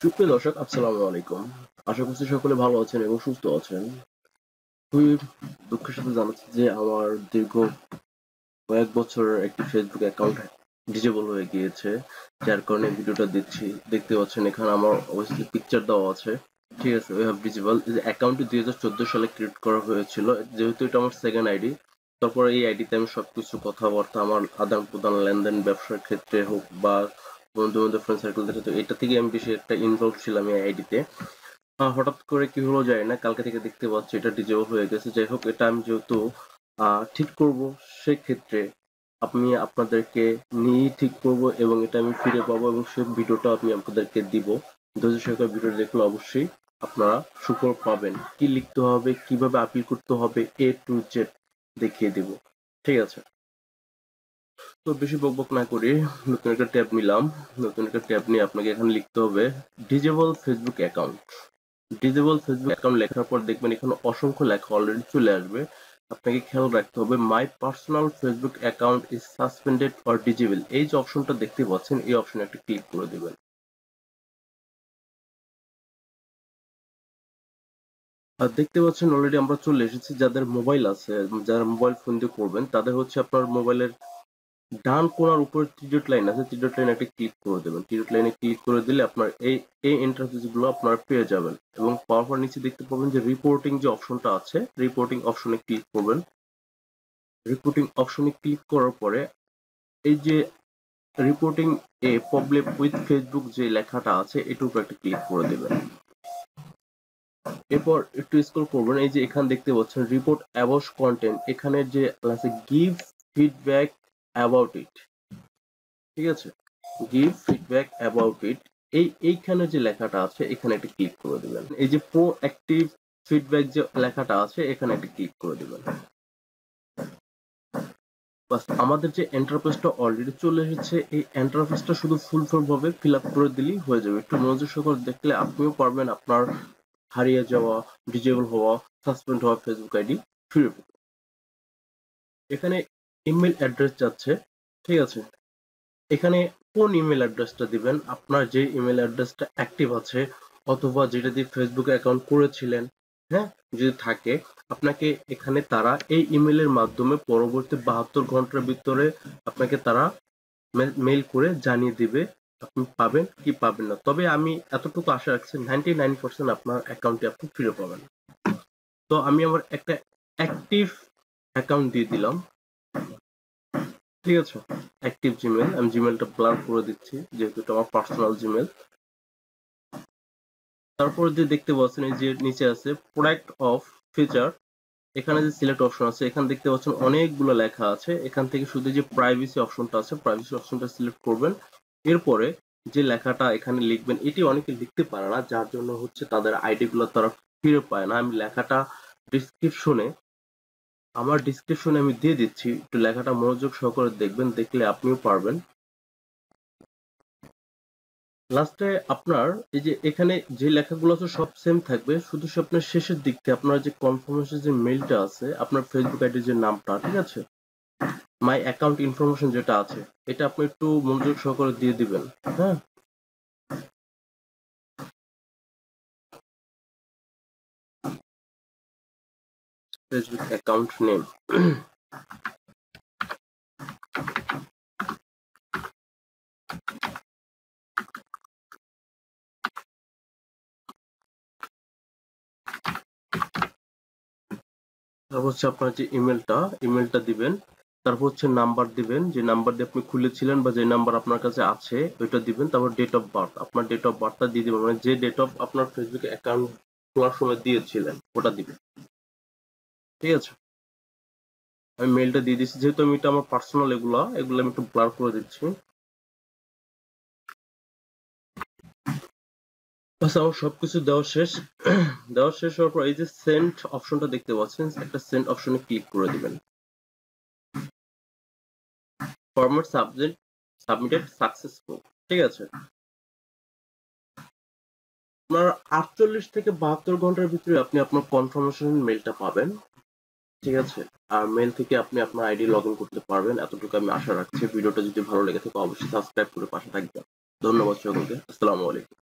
সুপ্রিয় দর্শক, আসসালামু আলাইকুম। আশা করছি সকলে ভালো আছেন এবং সুস্থ আছেন। খুবই দুঃখের সাথে জানাচ্ছি যে আমার দীর্ঘ কয়েক বছরের একটি ফেসবুক অ্যাকাউন্ট ডিসেবল হয়ে গিয়েছে। যার কারণে ভিডিওটা দিচ্ছি। দেখতে পাচ্ছেন এখানে আমার অবশ্যই পিকচার দেওয়া আছে। ঠিক আছে, ওই হ্যাভ ডিসেবল। এই যে অ্যাকাউন্টটি 2014 সালে ক্রিয়েট করা হয়েছিল। যেহেতু এটা আমার সেকেন্ড আইডি, তারপরে এই আইডিতে আমি সবকিছু কথাবার্তা আমার আদান প্রদান লেনদেন ব্যবসার ক্ষেত্রে হোক বা বন্ধু বান্ধব ফ্রেন্ড সার্কেল থেকে, তো এটা থেকে আমি বেশি একটা ইনভলভ ছিলাম এই আইডিতে। হঠাৎ করে কি হলো যায় না, কালকে থেকে দেখতে পাচ্ছি এটা ডিজেবল হয়ে গেছে। যাই হোক, এটা আমি যেহেতু ঠিক করব, সেক্ষেত্রে আমি আপনাদেরকে নিয়েই ঠিক করব এবং এটা আমি ফিরে পাবো এবং সেই ভিডিওটা আমি আপনাদেরকে দিব। ধৈর্য সহকারে ভিডিও দেখলে অবশ্যই আপনারা সুফল পাবেন। কি লিখতে হবে, কিভাবে আপিল করতে হবে, এ টু জেড দেখিয়ে দিব। ঠিক আছে, তো বেশি বকবক না করি, নতুন একটা ট্যাব নিলাম। নতুন একটা ট্যাব নিয়ে আপনাকে এখানে লিখতে হবে disable Facebook account. Disable Facebook account লেখার পর দেখবেন এখানে অসংখ্য লেখা অলরেডি চলে আসবে। আপনাকে খেয়াল রাখতে হবে my personal Facebook account is suspended or disable. এই যে অপশনটা দেখতে পাচ্ছেন, এই অপশনে একটা ক্লিক করে দিবেন। আর দেখতে পাচ্ছেন অলরেডি আমরা চলে এসেছি। যাদের মোবাইল আছে, যারা মোবাইল ফোন দিয়ে করবেন, তাদের হচ্ছে আপনার মোবাইলের ডান কোণার উপরে থ্রি ডট লাইন আছে, থ্রি ডট লাইনে একটা ক্লিক করে দেবেন। থ্রি ডট লাইনে ক্লিক করে দিলে আপনার এই এই ইন্টারফেস গুলো আপনারা পেয়ে যাবেন এবং পাওয়ার পর নিচে দেখতে পাবেন যে রিপোর্টিং যে অপশনটা আছে, রিপোর্টিং অপশনে ক্লিক করবেন। রিপোর্টিং অপশনে ক্লিক করার পরে এই যে reporting A problem with Facebook যে লেখাটা আছে, এটার উপর একটা ক্লিক করে দেবেন। এরপর একটু স্ক্রল করবেন, এই যে এখানে দেখতে পাচ্ছেন রিপোর্ট অ্যাবাউট কন্টেন্ট, এখানে যে আছে গিভ ফিডব্যাক অ্যাবাউট ইট। ঠিক আছে, গিভ ফিডব্যাক অ্যাবাউট ইট, এইখানে যে লেখাটা আছে এখানে একটা ক্লিক করে দিবেন। এই যে প্রো অ্যাক্টিভ ফিডব্যাক যে লেখাটা আছে এখানে একটা ক্লিক করে দিবেন। বাস, আমাদের যে এন্টারপ্রাইজটা অলরেডি চলে এসেছে। এই এন্টারপ্রাইজটা শুধু ফুলফিল ভাবে ফিল আপ করে দিলেই হয়ে যাবে। একটু মনোযোগ সহকারে দেখলে আপনিও পারবেন আপনার হারিয়ে যাওয়া, ডিজেবল হওয়া, সাসপেন্ড হওয়া ফেসবুক আইডি ফিরে পেতে। এখানে ইমেল অ্যাড্রেস যাচ্ছে। ঠিক আছে, এখানে কোন ইমেল অ্যাড্রেসটা দিবেন, আপনার যে ইমেল অ্যাড্রেসটা অ্যাক্টিভ আছে অথবা যেটা দিয়ে ফেসবুক অ্যাকাউন্ট করেছিলেন, হ্যাঁ, যদি থাকে, আপনাকে এখানে তারা এই ইমেলের মাধ্যমে পরবর্তী 72 ঘন্টার ভিতরে আপনাকে তারা মেইল করে জানিয়ে দিবে আপনি পাবেন কি পাবেন না। তবে আমি এতটুকু আশা রাখছি 99% আপনার অ্যাকাউন্টে আপনি ফিরে পাবেন। তো আমি আমার একটা অ্যাক্টিভ অ্যাকাউন্ট দিয়ে দিলাম। ঠিক আছে, অ্যাক্টিভ জিমেল, আমি জিমেলটা ব্লার করে দিচ্ছি যেহেতু এটা আমার পার্সোনাল জিমেল। তারপর যে দেখতে পাচ্ছেন এই যে নিচে আছে প্রোডাক্ট অফ ফিচার, এখানে যে সিলেক্ট অপশন আছে, এখানে দেখতে পাচ্ছেন অনেকগুলো লেখা আছে। এখান থেকে শুধু যে প্রাইভেসি অপশনটা আছে, প্রাইভেসি অপশনটা সিলেক্ট করবেন। এরপরে যে লেখাটা এখানে লিখবেন, এটি অনেকে লিখতে পারে না, যার জন্য হচ্ছে তাদের আইডি গুলো তারা ফিরে পায় না। আমি লেখাটা ডিসক্রিপশনে আমার ডিসক্রিপশনে আমি দিয়ে দিচ্ছি, একটু লেখাটা মনোযোগ সহকারে দেখবেন, দেখলে আপনিও পারবেন। লাস্টে আপনার এই যে এখানে যে লেখাগুলো আছে সব সেম থাকবে, শুধু আপনার শেষের দিক থেকে আপনার যে কনফার্মেশন যে মেইলটা আছে, আপনার ফেসবুক আইডির যে নামটা, ঠিক আছে, মাই অ্যাকাউন্ট ইনফরমেশন যেটা আছে, এটা আপনি একটু মনোযোগ সহকারে দিয়ে দিবেন। হ্যাঁ, ফেসবুক অ্যাকাউন্ট নেম, তারপর হচ্ছে আপনার যে ইমেলটা দিবেন। তারপর হচ্ছে নাম্বার দিবেন, যে নাম্বার দিয়ে আপনি খুলেছিলেন বা যে নাম্বার আপনার কাছে আছে ওইটা দিবেন। তারপর ডেট অফ বার্থ, আপনার ডেট অফ বার্থটা দিয়ে দিবেন, মানে যে ডেট অফ আপনার ফেসবুক অ্যাকাউন্ট খোলার সময় দিয়েছিলেন ওটা দিবেন। ঠিক আছে, আমি মেলটা দিয়ে দিচ্ছি, যেহেতু আমি এটা আমার পার্সোনাল, এগুলো আমি একটু ব্লার করে দিচ্ছি। বাস, আমার সবকিছু দেওয়া শেষ। দেওয়া শেষ হওয়ার পর এই যে সেন্ড অপশনটা দেখতে পাচ্ছেন, একটা সেন্ড অপশনে ক্লিক করে দিবেন। Format subject submitted successful. ঠিক আছে, আপনার 48 থেকে 72 ঘন্টার ভিতরে আপনি আপনার কনফার্মেশন মেলটা পাবেন। ঠিক আছে, আর মেল থেকে আপনি আপনার আইডি লগ ইন করতে পারবেন, এতটুকু আমি আশা রাখছি। ভিডিওটা যদি ভালো লেগে থাকে অবশ্যই সাবস্ক্রাইব করে পাশে থাকবেন। ধন্যবাদ সকলকে, আসসালামু আলাইকুম।